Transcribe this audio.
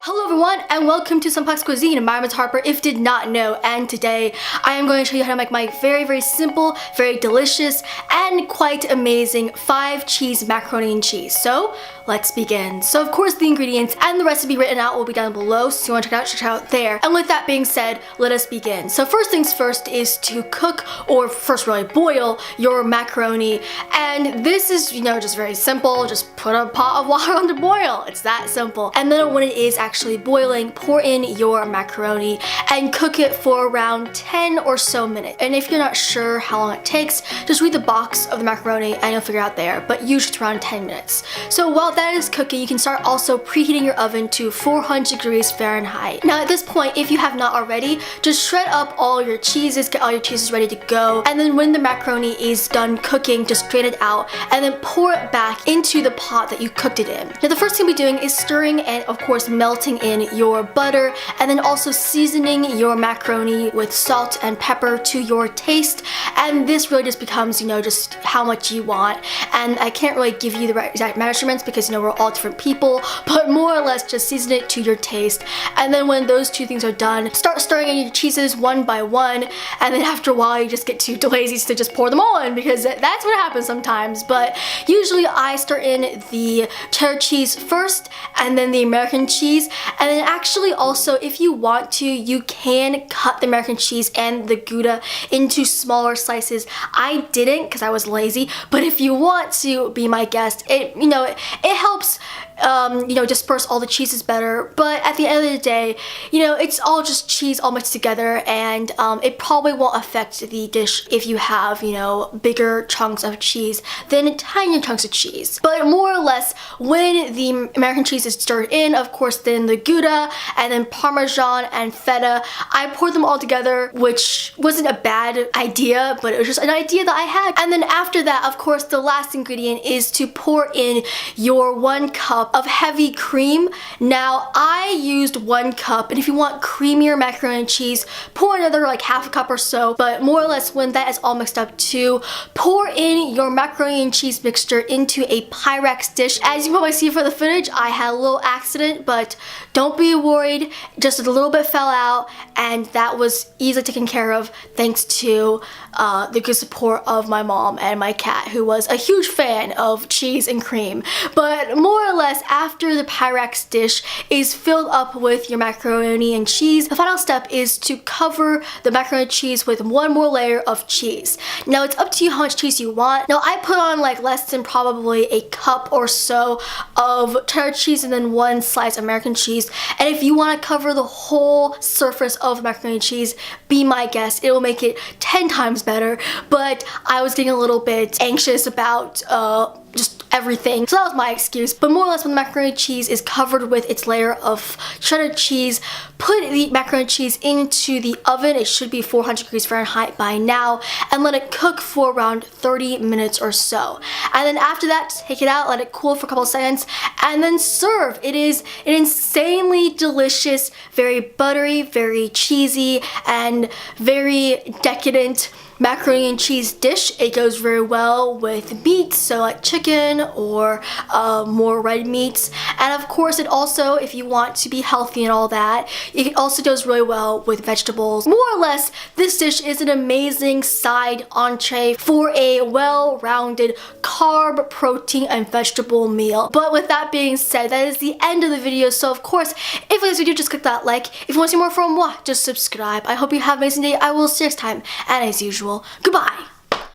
Hello everyone and welcome to Simplex Cuisine. My name is Harper, if did not know, and today I am going to show you how to make my very simple, very delicious, and quite amazing 5 cheese macaroni and cheese. So let's begin. So of course the ingredients and the recipe written out will be down below, so if you want to check it out there. And with that being said, let us begin. So first things first is to cook, or first really boil, your macaroni. And this is, just very simple. Just put a pot of water on to boil. It's that simple. And then when it is actually boiling, pour in your macaroni and cook it for around 10 or so minutes. And if you're not sure how long it takes, just read the box of the macaroni and you'll figure out there, but usually it's around 10 minutes. So while that is cooking, you can start also preheating your oven to 400 degrees Fahrenheit. Now at this point, if you have not already, just shred up all your cheeses, get all your cheeses ready to go, and then when the macaroni is done cooking, just drain it out and then pour it back into the pot that you cooked it in. Now the first thing we're doing is stirring and of course melting in your butter, and then also seasoning your macaroni with salt and pepper to your taste. And this really just becomes, just how much you want. And I can't really give you the exact measurements because, we're all different people, but more or less just season it to your taste. And then when those two things are done, start stirring in your cheeses one by one, and then after a while you just get too lazy to just pour them all in, because that's what happens sometimes. But usually I stir in the cheddar cheese first, and then the American cheese. And then actually also, if you want to, you can cut the American cheese and the Gouda into smaller slices. I didn't because I was lazy, but if you want to be my guest, it helps disperse all the cheeses better. But at the end of the day, it's all just cheese all mixed together, and it probably won't affect the dish if you have, bigger chunks of cheese than tinier chunks of cheese. But more or less, when the American cheese is stirred in, of course, then the Gouda and then parmesan and feta, I poured them all together, which wasn't a bad idea, but it was just an idea that I had. And then after that, of course, the last ingredient is to pour in your 1 cup of heavy cream. Now I used 1 cup, and if you want creamier macaroni and cheese, pour another like half a cup or so. But more or less, when that is all mixed up too, pour in your macaroni and cheese mixture into a pyrex dish. As you probably see from the footage, I had a little accident, but don't be worried, just a little bit fell out, and that was easily taken care of thanks to the good support of my mom and my cat, who was a huge fan of cheese and cream. But more or less, after the pyrex dish is filled up with your macaroni and cheese, the final step is to cover the macaroni and cheese with 1 more layer of cheese. Now it's up to you how much cheese you want. Now I put on like less than probably a cup or so of cheddar cheese and then 1 slice of American cheese. And if you want to cover the whole surface of the macaroni and cheese, be my guest. It will make it 10 times better. But I was getting a little bit anxious about just everything, so that was my excuse. But more or less, when the macaroni and cheese is covered with its layer of cheddar cheese, put the macaroni and cheese into the oven. It should be 400 degrees Fahrenheit by now, and let it cook for around 30 minutes or so. And then after that, take it out, let it cool for a couple of seconds, and then serve. It is an insanely delicious, very buttery, very cheesy, and very decadent macaroni and cheese dish. It goes very well with meat, so like chicken or more red meats. And of course, it also, if you want to be healthy and all that, it also goes really well with vegetables. More or less, this dish is an amazing side entree for a well-rounded carb, protein, and vegetable meal. But with that being said, that is the end of the video. So of course, if you like this video, just click that like. If you want to see more from moi, just subscribe. I hope you have an amazing day. I will see you next time, and as usual, goodbye.